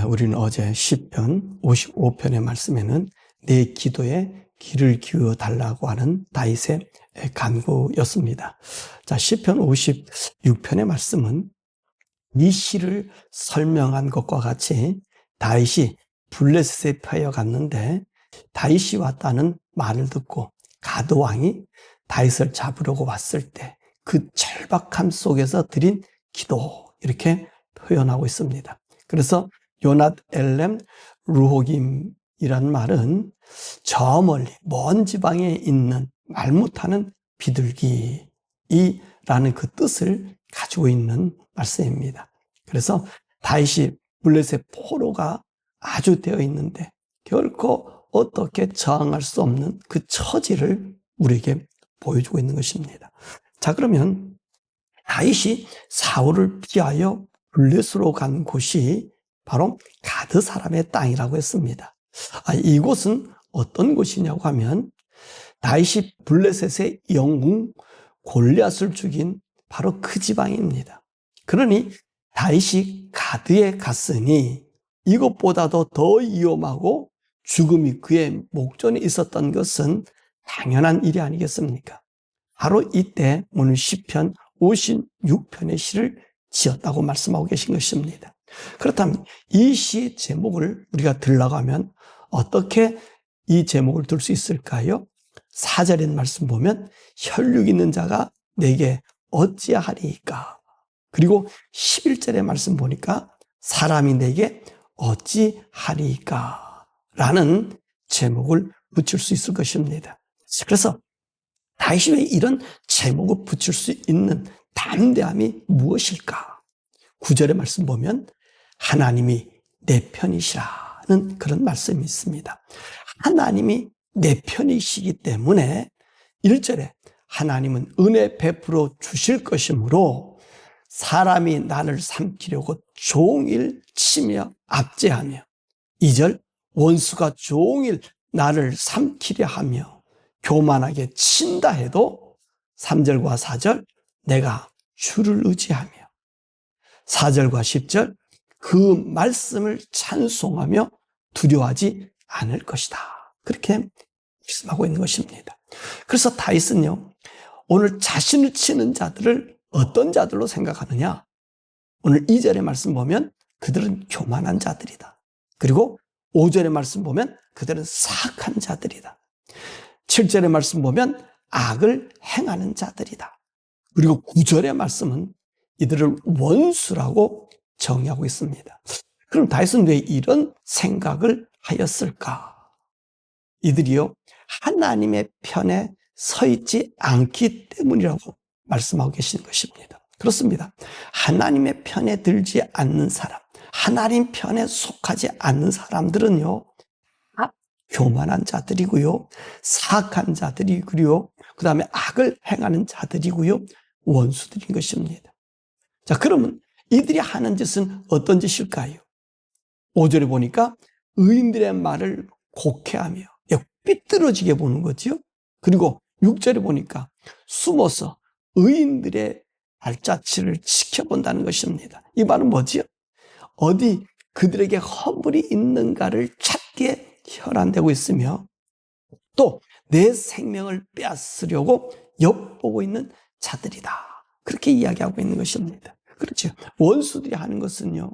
우리는 어제 시편 55편의 말씀에는 내 기도에 귀를 기울여 달라고 하는 다윗의 간구였습니다. 자, 시편 56편의 말씀은 이 시를 설명한 것과 같이 다윗이 블레셋에 패여갔는데 다윗이 왔다는 말을 듣고 가드 왕이 다윗을 잡으려고 왔을 때 그 절박함 속에서 드린 기도, 이렇게 표현하고 있습니다. 그래서 요낫 엘렘 루호김이란 말은 저 멀리 먼 지방에 있는 말 못하는 비둘기라는 그 뜻을 가지고 있는 말씀입니다. 그래서 다윗이 블레셋 포로가 아주 되어 있는데 결코 어떻게 저항할 수 없는 그 처지를 우리에게 보여주고 있는 것입니다. 자, 그러면 다윗이 사울을 피하여 블레셋으로 간 곳이 바로 가드 사람의 땅이라고 했습니다. 이곳은 어떤 곳이냐고 하면 다윗이 블레셋의 영웅 골리앗을 죽인 바로 그 지방입니다. 그러니 다윗이 가드에 갔으니 이것보다도 더 위험하고 죽음이 그의 목전에 있었던 것은 당연한 일이 아니겠습니까? 바로 이때 오늘 시편 56편의 시를 지었다고 말씀하고 계신 것입니다. 그렇다면 이 시의 제목을 우리가 들러가면 어떻게 이 제목을 들 수 있을까요? 4절의 말씀 보면 혈육 있는 자가 내게 어찌하리이까? 그리고 11절의 말씀 보니까 사람이 내게 어찌하리이까? 라는 제목을 붙일 수 있을 것입니다. 그래서 다윗이 왜 이런 제목을 붙일 수 있는 담대함이 무엇일까? 9절의 말씀 보면 하나님이 내 편이시라는 그런 말씀이 있습니다. 하나님이 내 편이시기 때문에 1절에 하나님은 은혜 베풀어 주실 것이므로 사람이 나를 삼키려고 종일 치며 압제하며 2절 원수가 종일 나를 삼키려 하며 교만하게 친다 해도 3절과 4절 내가 주를 의지하며 4절과 10절 그 말씀을 찬송하며 두려워하지 않을 것이다. 그렇게 말씀하고 있는 것입니다. 그래서 다윗은요, 오늘 자신을 치는 자들을 어떤 자들로 생각하느냐? 오늘 2절의 말씀 보면 그들은 교만한 자들이다. 그리고 5절의 말씀 보면 그들은 사악한 자들이다. 7절의 말씀 보면 악을 행하는 자들이다. 그리고 9절의 말씀은 이들을 원수라고 정의하고 있습니다. 그럼 다윗은 왜 이런 생각을 하였을까? 이들이요, 하나님의 편에 서 있지 않기 때문이라고 말씀하고 계시는 것입니다. 그렇습니다. 하나님의 편에 들지 않는 사람, 하나님 편에 속하지 않는 사람들은요, 교만한 자들이고요, 사악한 자들이고요, 그 다음에 악을 행하는 자들이고요, 원수들인 것입니다. 자, 그러면 이들이 하는 짓은 어떤 짓일까요? 5절에 보니까 의인들의 말을 곡해하며 삐뚤어지게 보는 거죠. 그리고 6절에 보니까 숨어서 의인들의 발자취를 지켜본다는 것입니다. 이 말은 뭐지요? 어디 그들에게 허물이 있는가를 찾기에 혈안되고 있으며 또 내 생명을 빼앗으려고 엿보고 있는 자들이다. 그렇게 이야기하고 있는 것입니다. 그렇죠. 원수들이 하는 것은요,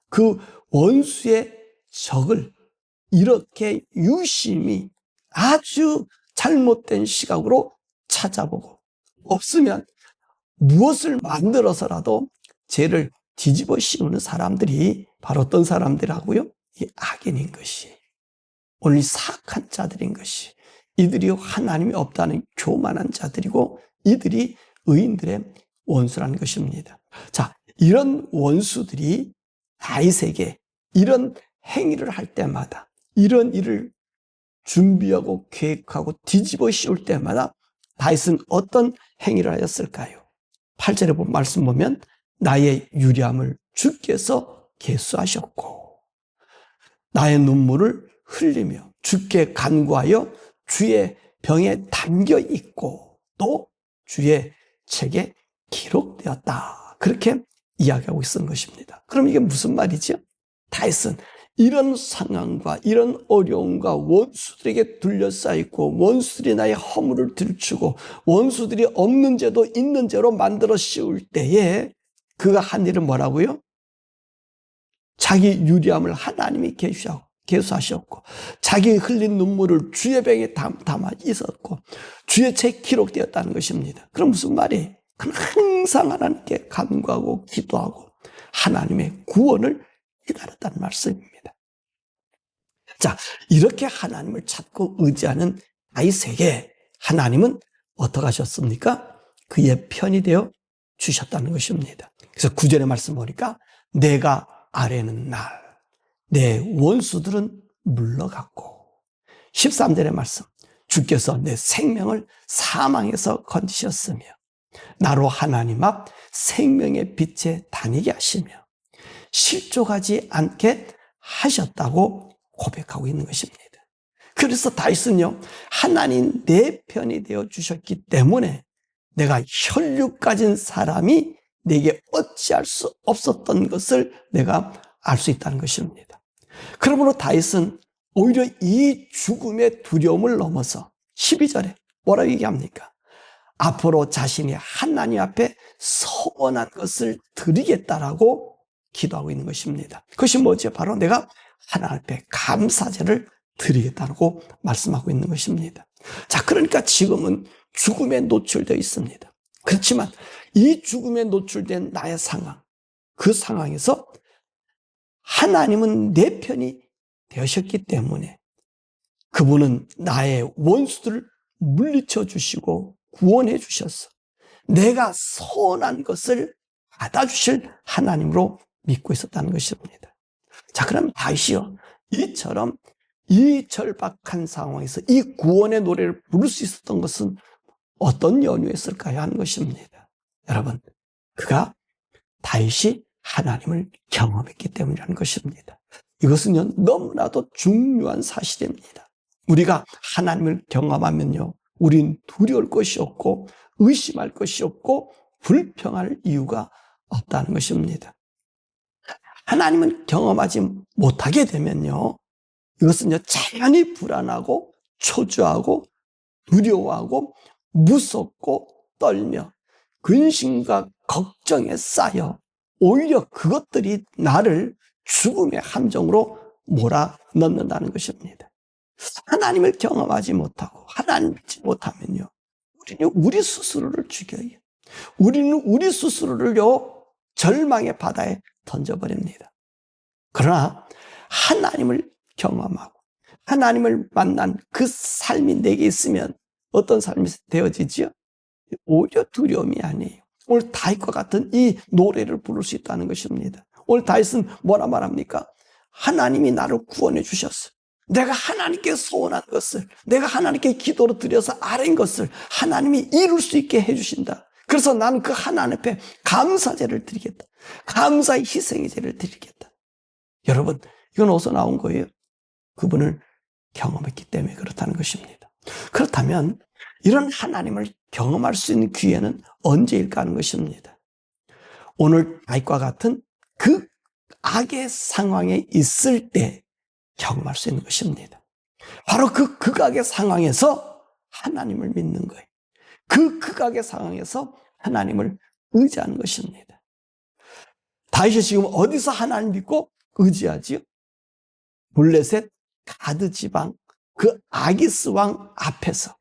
그 원수의 적을 이렇게 유심히 아주 잘못된 시각으로 찾아보고 없으면 무엇을 만들어서라도 죄를 뒤집어 씌우는 사람들이 바로 어떤 사람들하고요? 이 악인인 것이, 오늘 사악한 자들인 것이, 이들이 하나님이 없다는 교만한 자들이고 이들이 의인들의 원수라는 것입니다. 자, 이런 원수들이 다윗에게 이런 행위를 할 때마다, 이런 일을 준비하고 계획하고 뒤집어 씌울 때마다 다윗은 어떤 행위를 하였을까요? 8절에 본 말씀 보면 나의 유리함을 주께서 계수하셨고 나의 눈물을 흘리며 주께 간구하여 주의 병에 담겨 있고 또 주의 책에 기록되었다. 그렇게 이야기하고 있는 것입니다. 그럼 이게 무슨 말이죠? 다윗은 이런 상황과 이런 어려움과 원수들에게 둘러싸이고 원수들이 나의 허물을 들추고 원수들이 없는 죄도 있는 죄로 만들어 씌울 때에 그가 한 일은 뭐라고요? 자기 유리함을 하나님이 계수하셨고 자기 흘린 눈물을 주의 병에 담아 있었고 주의 책에 기록되었다는 것입니다. 그럼 무슨 말이에요? 그는 항상 하나님께 간구하고 기도하고 하나님의 구원을 기다렸다는 말씀입니다. 자, 이렇게 하나님을 찾고 의지하는 다윗에게 하나님은 어떻게 하셨습니까? 그의 편이 되어 주셨다는 것입니다. 그래서 9절의 말씀 보니까 내가 아뢰는 날 내 원수들은 물러갔고 13절의 말씀 주께서 내 생명을 사망에서 건지셨으며 나로 하나님 앞 생명의 빛에 다니게 하시며 실족하지 않게 하셨다고 고백하고 있는 것입니다. 그래서 다윗은요, 하나님 내 편이 되어 주셨기 때문에 내가 혈육 가진 사람이 내게 어찌할 수 없었던 것을 내가 알 수 있다는 것입니다. 그러므로 다윗은 오히려 이 죽음의 두려움을 넘어서 12절에 뭐라고 얘기합니까? 앞으로 자신이 하나님 앞에 서원한 것을 드리겠다라고 기도하고 있는 것입니다. 그것이 뭐죠? 바로 내가 하나님 앞에 감사제를 드리겠다고 말씀하고 있는 것입니다. 자, 그러니까 지금은 죽음에 노출되어 있습니다. 그렇지만 이 죽음에 노출된 나의 상황, 그 상황에서 하나님은 내 편이 되셨기 때문에 그분은 나의 원수들을 물리쳐 주시고 구원해 주셔서 내가 소원한 것을 받아주실 하나님으로 믿고 있었다는 것입니다. 자, 그럼 다윗이요, 이처럼 이 절박한 상황에서 이 구원의 노래를 부를 수 있었던 것은 어떤 연유였을까요? 하는 것입니다. 여러분, 그가 다윗이 하나님을 경험했기 때문이라는 것입니다. 이것은요, 너무나도 중요한 사실입니다. 우리가 하나님을 경험하면요, 우린 두려울 것이 없고 의심할 것이 없고 불평할 이유가 없다는 것입니다. 하나님을 경험하지 못하게 되면요, 이것은요, 자연히 불안하고 초조하고 두려워하고 무섭고 떨며 근심과 걱정에 쌓여 오히려 그것들이 나를 죽음의 함정으로 몰아넣는다는 것입니다. 하나님을 경험하지 못하고 하나님 믿지 못하면요, 우리는 우리 스스로를 죽여요. 우리는 우리 스스로를요, 절망의 바다에 던져버립니다. 그러나 하나님을 경험하고 하나님을 만난 그 삶이 내게 있으면 어떤 삶이 되어지지요? 오히려 두려움이 아니에요. 오늘 다윗과 같은 이 노래를 부를 수 있다는 것입니다. 오늘 다윗은 뭐라 말합니까? 하나님이 나를 구원해 주셨어요. 내가 하나님께 소원한 것을, 내가 하나님께 기도로 드려서 아뢰인 것을 하나님이 이룰 수 있게 해주신다. 그래서 나는 그 하나님 앞에 감사제를 드리겠다. 감사의 희생의 제를 드리겠다. 여러분, 이건 어디서 나온 거예요? 그분을 경험했기 때문에 그렇다는 것입니다. 그렇다면 이런 하나님을 경험할 수 있는 기회는 언제일까 하는 것입니다. 오늘 다윗과 같은 그 악의 상황에 있을 때 경험할 수 있는 것입니다. 바로 그 극악의 상황에서 하나님을 믿는 거예요. 그 극악의 상황에서 하나님을 의지하는 것입니다. 다윗이 지금 어디서 하나님 믿고 의지하지요? 블레셋 가드 지방 그 아기스 왕 앞에서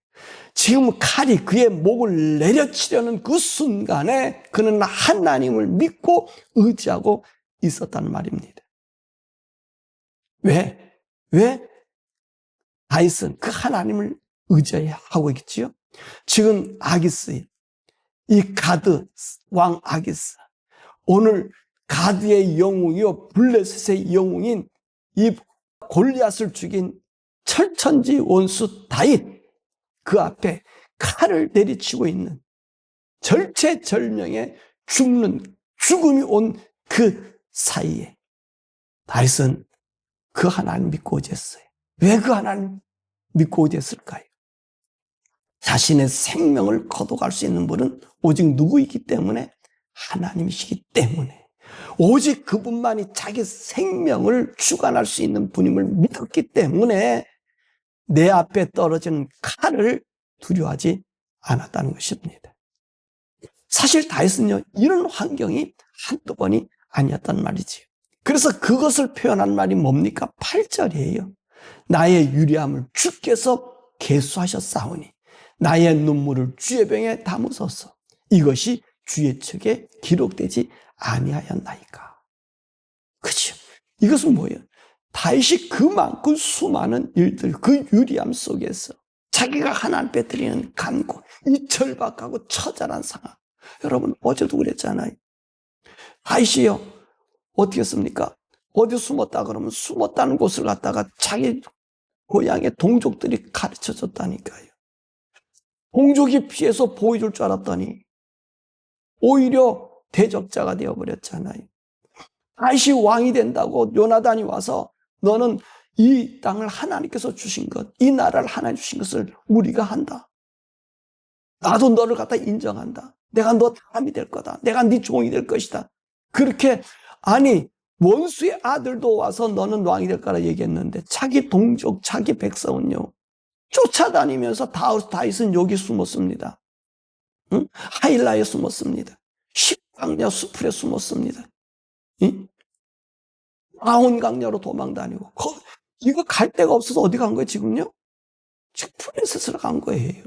지금 칼이 그의 목을 내려치려는 그 순간에 그는 하나님을 믿고 의지하고 있었다는 말입니다. 왜 다윗은 그 하나님을 의지하고 있지요? 지금 아기스, 이 가드 왕 아기스, 오늘 가드의 영웅이요 블레셋의 영웅인 이 골리앗을 죽인 철천지 원수 다윗, 그 앞에 칼을 내리치고 있는 절체절명의 죽음이 온 그 사이에 다윗은 그 하나님 믿고 의지했어요. 왜 그 하나님 믿고 의지했을까요? 자신의 생명을 거둬갈 수 있는 분은 오직 누구이기 때문에? 하나님이시기 때문에. 오직 그분만이 자기 생명을 주관할 수 있는 분임을 믿었기 때문에 내 앞에 떨어지는 칼을 두려워하지 않았다는 것입니다. 사실 다윗은요, 이런 환경이 한두 번이 아니었단 말이지요. 그래서 그것을 표현한 말이 뭡니까? 8절이에요. 나의 유리함을 주께서 계수하셨사오니 나의 눈물을 주의 병에 담으소서. 이것이 주의 책에 기록되지 아니하였나이까. 그죠? 이것은 뭐예요? 다윗이 그만큼 수많은 일들, 그 유리함 속에서 자기가 하나님께 드리는 간구, 이 절박하고 처절한 상황. 여러분, 어제도 그랬잖아요. 다윗이요, 어떻게 했습니까? 어디 숨었다 그러면 숨었다는 곳을 갖다가 자기 고향의 동족들이 가르쳐 줬다니까요. 동족이 피해서 보여줄 줄 알았더니 오히려 대적자가 되어버렸잖아요. 다윗이 왕이 된다고 요나단이 와서 너는 이 땅을 하나님께서 주신 것, 이 나라를 하나님 주신 것을 우리가 한다. 나도 너를 갖다 인정한다. 내가 너 사람이 될 거다. 내가 네 종이 될 것이다. 그렇게, 아니, 원수의 아들도 와서 너는 왕이 될 거라 얘기했는데 자기 동족, 자기 백성은요, 쫓아다니면서 다윗은 여기 숨었습니다. 응? 하일라에 숨었습니다. 십강야 수풀에 숨었습니다. 응? 아온 강야로 도망다니고, 이거 갈 데가 없어서 어디 간 거예요, 지금요? 지금 프레셋으로 간 거예요.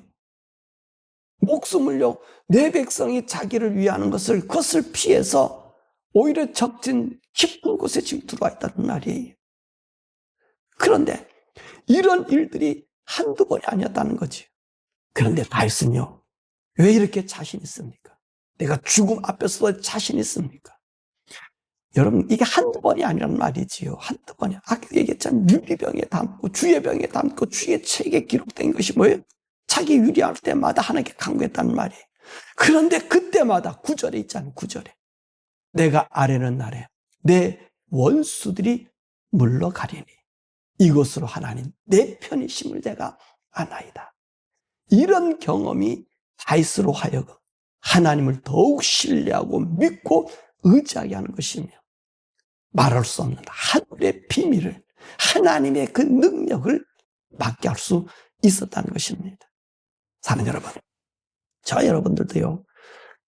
목숨을요, 내 백성이 자기를 위하는 그것을 피해서 오히려 적진 깊은 곳에 지금 들어와 있다는 말이에요. 그런데 이런 일들이 한두 번이 아니었다는 거지. 그런데 다윗은요, 왜 이렇게 자신 있습니까? 내가 죽음 앞에서도 자신 있습니까? 여러분, 이게 한두 번이 아니란 말이지요. 한두 번이. 아까 얘기했잖아요. 유리병에 담고 주의 병에 담고 주의 책에 기록된 것이 뭐예요? 자기 유리할 때마다 하나님께 간구했다는 말이에요. 그런데 그때마다 9절에 있잖아요. 9절에. 내가 아뢰는 날에 내 원수들이 물러가리니 이것으로 하나님 내 편이심을 내가 아나이다. 이런 경험이 다윗으로 하여금 하나님을 더욱 신뢰하고 믿고 의지하게 하는 것이며 말할 수 없는 하늘의 비밀을, 하나님의 그 능력을 맡게 할 수 있었다는 것입니다. 사는 여러분, 저 여러분들도요,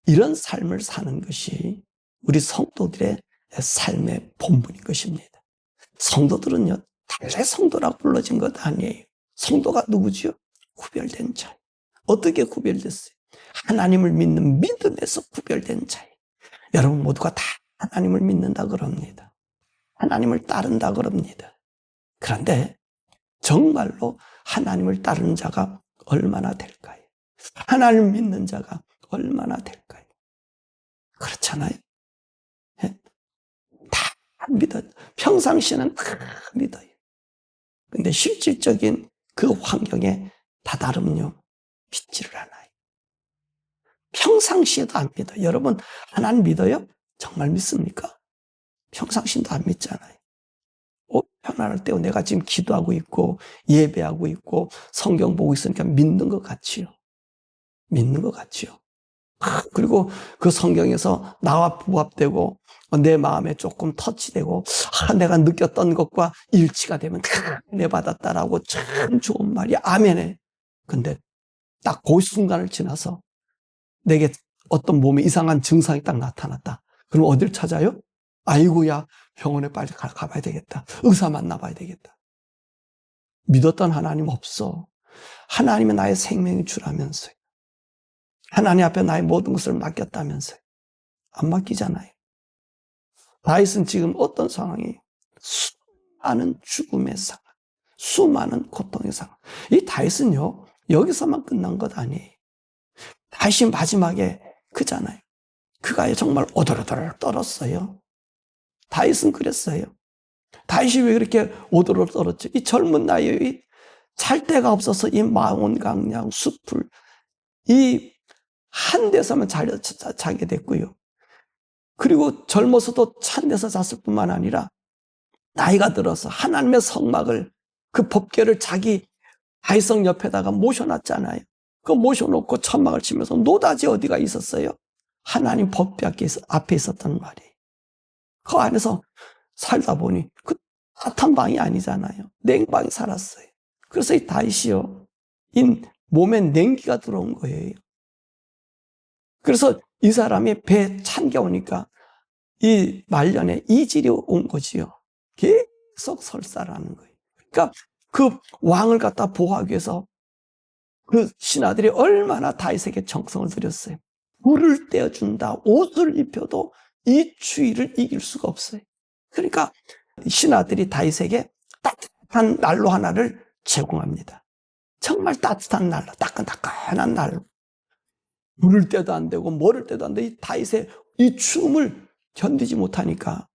이런 삶을 사는 것이 우리 성도들의 삶의 본분인 것입니다. 성도들은요, 달래 성도라고 불러진 것 아니에요. 성도가 누구지요? 구별된 자. 어떻게 구별됐어요? 하나님을 믿는 믿음에서 구별된 자예요. 여러분 모두가 다 하나님을 믿는다 그럽니다. 하나님을 따른다 그럽니다. 그런데 정말로 하나님을 따르는 자가 얼마나 될까요? 하나님을 믿는 자가 얼마나 될까요? 그렇잖아요. 예? 다 믿어요. 평상시에는 다 믿어요. 근데 실질적인 그 환경에 다다름요, 믿지를 않아요. 평상시에도 안 믿어요. 여러분, 하나님 믿어요? 정말 믿습니까? 평상시도 안 믿잖아요. 편안할 때 내가 지금 기도하고 있고 예배하고 있고 성경 보고 있으니까 믿는 것 같지요. 믿는 것 같지요. 그리고 그 성경에서 나와 부합되고 내 마음에 조금 터치되고 내가 느꼈던 것과 일치가 되면 내 받았다라고 참 좋은 말이야. 아멘해. 근데 딱 그 순간을 지나서 내게 어떤 몸에 이상한 증상이 딱 나타났다. 그럼 어딜 찾아요? 아이고야, 병원에 빨리 가봐야 되겠다. 의사 만나봐야 되겠다. 믿었던 하나님 없어. 하나님은 나의 생명이 주라면서요. 하나님 앞에 나의 모든 것을 맡겼다면서요. 안 맡기잖아요. 다윗은 지금 어떤 상황이에요? 수많은 죽음의 상황, 수많은 고통의 상황. 이 다윗은요, 여기서만 끝난 것 아니에요. 다윗이 마지막에 그잖아요. 그가 정말 오돌오돌 떨었어요. 다윗은 그랬어요. 다윗이 왜 그렇게 오돌오돌 떨었죠? 이 젊은 나이에 잘 데가 없어서 이 마온 강양 숲을 이 한 데서만 자게 됐고요. 그리고 젊어서도 찬 데서 잤을 뿐만 아니라 나이가 들어서 하나님의 성막을, 그 법궤를 자기 다윗성 옆에다가 모셔놨잖아요. 그 모셔놓고 천막을 치면서 노다지 어디가 있었어요? 하나님 법궤 앞에 있었단 말이에요. 그 안에서 살다 보니 그 따뜻한 방이 아니잖아요. 냉방에 살았어요. 그래서 이 다윗이요, 이 몸에 냉기가 들어온 거예요. 그래서 이 사람이 배에 찬 게 오니까 이 말년에 이질이 온 거지요. 계속 설사를 하는 거예요. 그러니까 그 왕을 갖다 보호하기 위해서 그 신하들이 얼마나 다윗에게 정성을 들였어요. 물을 떼어준다, 옷을 입혀도 이 추위를 이길 수가 없어요. 그러니까 신하들이 다윗에게 따뜻한 난로 하나를 제공합니다. 정말 따뜻한 난로, 따끈따끈한 난로. 물을 떼도 안 되고 뭐를 떼도 안 되고 이 다윗의 이 추움을 견디지 못하니까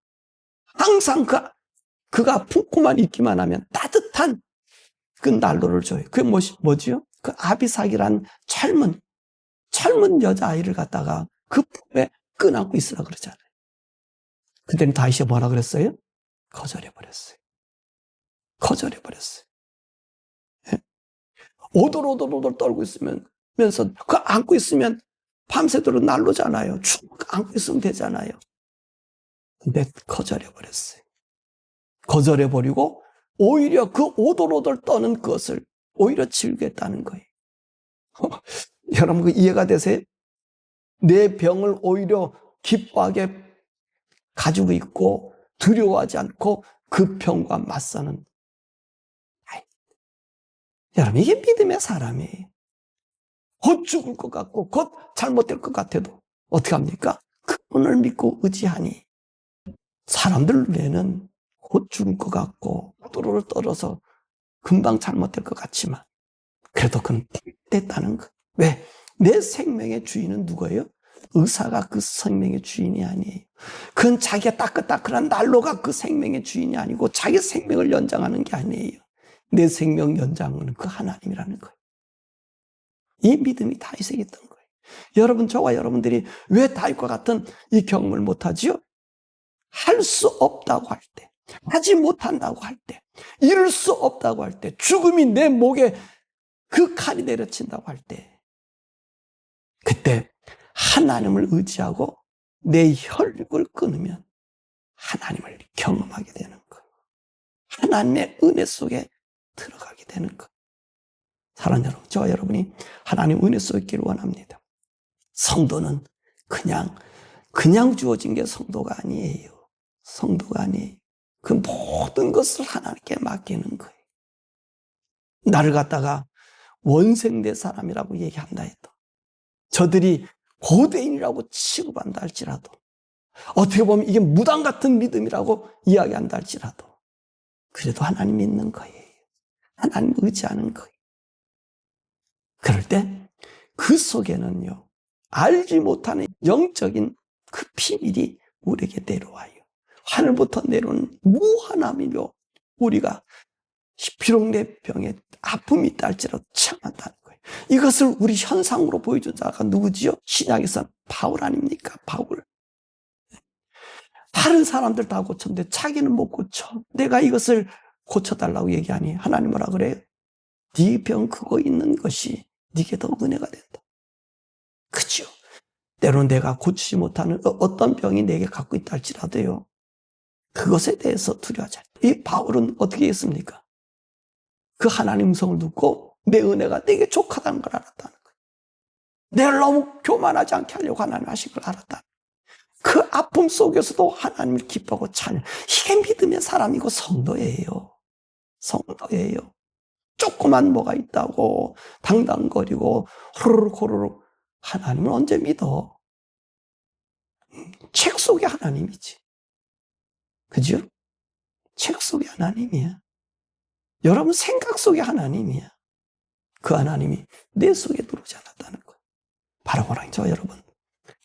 항상 그가 품고만 있기만 하면 따뜻한 그 난로를 줘요. 그게 뭐지요? 그 아비삭이란 젊은 여자아이를 갖다가 그 품에 끈안고 있으라 그러잖아요. 그때는 다윗이 뭐라 그랬어요? 거절해버렸어요. 거절해버렸어요. 예? 오돌오돌 떨고 있으면서 그 안고 있으면 밤새도록 난로잖아요. 안고 있으면 되잖아요. 근데 거절해버렸어요. 거절해버리고 오히려 그 오돌오돌 떠는 것을 오히려 즐겼다는 거예요. 여러분 그 이해가 되세요? 내 병을 오히려 기뻐하게 가지고 있고 두려워하지 않고 그 병과 맞서는, 여러분 이게 믿음의 사람이에요. 곧 죽을 것 같고 곧 잘못될 것 같아도 어떻게 합니까? 그분을 믿고 의지하니 사람들 외에는 곧 죽을 것 같고 도로를 떨어서 금방 잘못될 것 같지만 그래도 그는 됐다는 거. 왜? 내 생명의 주인은 누구예요? 의사가 그 생명의 주인이 아니에요. 그건 자기가 따끈따끈한 난로가 그 생명의 주인이 아니고 자기 생명을 연장하는 게 아니에요. 내 생명 연장은 그 하나님이라는 거예요. 이 믿음이 다윗에게 있던 거예요. 여러분, 저와 여러분들이 왜 다윗과 같은 이 경험을 못하지요? 할 수 없다고 할 때, 하지 못한다고 할 때, 이룰 수 없다고 할 때, 죽음이 내 목에 그 칼이 내려친다고 할 때, 그때 하나님을 의지하고 내 혈육을 끊으면 하나님을 경험하게 되는 거예요. 하나님의 은혜 속에 들어가게 되는 거예요. 사랑하는 여러분, 저와 여러분이 하나님 은혜 속에 있기를 원합니다. 성도는 그냥 주어진 게 성도가 아니에요. 성도가 아니에요. 그 모든 것을 하나님께 맡기는 거예요. 나를 갖다가 원생대 사람이라고 얘기한다 해도, 저들이 고대인이라고 취급한다 할지라도, 어떻게 보면 이게 무당 같은 믿음이라고 이야기한다 할지라도, 그래도 하나님 믿는 거예요. 하나님 의지하는 거예요. 그럴 때 그 속에는요, 알지 못하는 영적인 그 비밀이 우리에게 내려와요. 하늘부터 내려오는 무한함이며 우리가 비록 내 병에 아픔이 있다 할지라도 참았다는 거예요. 이것을 우리 현상으로 보여준 자가 누구지요? 신약에서는 바울 아닙니까? 바울. 다른 사람들 다 고쳤는데 자기는 못 고쳐. 내가 이것을 고쳐달라고 얘기하니 하나님 뭐라 그래요? 네 병 그거 있는 것이 네게 더 은혜가 된다. 그죠? 때로는 내가 고치지 못하는 어떤 병이 내게 갖고 있다 할지라도요, 그것에 대해서 두려워하지 않다. 이 바울은 어떻게 했습니까? 그 하나님 음성을 듣고 내 은혜가 내게 족하다는 걸 알았다는 거예요. 내가 너무 교만하지 않게 하려고 하나님 하신 걸 알았다. 그 아픔 속에서도 하나님을 기뻐하고 찬양. 이게 믿음의 사람이고 성도예요. 성도예요. 조그만 뭐가 있다고 당당거리고 호로록 하나님을 언제 믿어? 책 속에 하나님이지. 그죠? 책 속에 하나님이야. 여러분 생각 속에 하나님이야. 그 하나님이 내 속에 들어오지 않았다는 거예요. 바로 그런 저 여러분,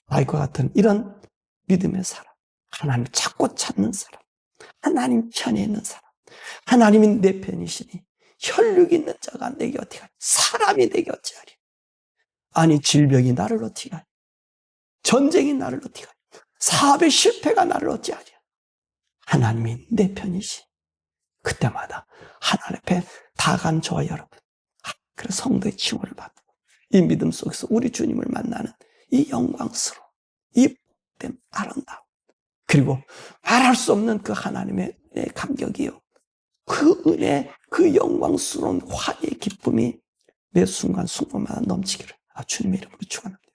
다윗과 같은 이런 믿음의 사람, 하나님을 찾고 찾는 사람, 하나님 편에 있는 사람, 하나님이 내 편이시니 혈육 있는 자가 내게 어떻게 하리? 사람이 내게 어찌하리? 아니 질병이 나를 어떻게 하리? 전쟁이 나를 어떻게 하리? 사업의 실패가 나를 어찌하리? 하나님이 내 편이시. 그때마다 하나님 앞에 다간 저와 여러분, 그래서 성도의 칭호를 받고 이 믿음 속에서 우리 주님을 만나는 이 영광스러운 이 복된 아름다움, 그리고 말할 수 없는 그 하나님의 은혜의 감격이요. 그 은혜, 그 영광스러운 화해의 기쁨이 매 순간순간마다 넘치기를 주님의 이름으로 축원합니다.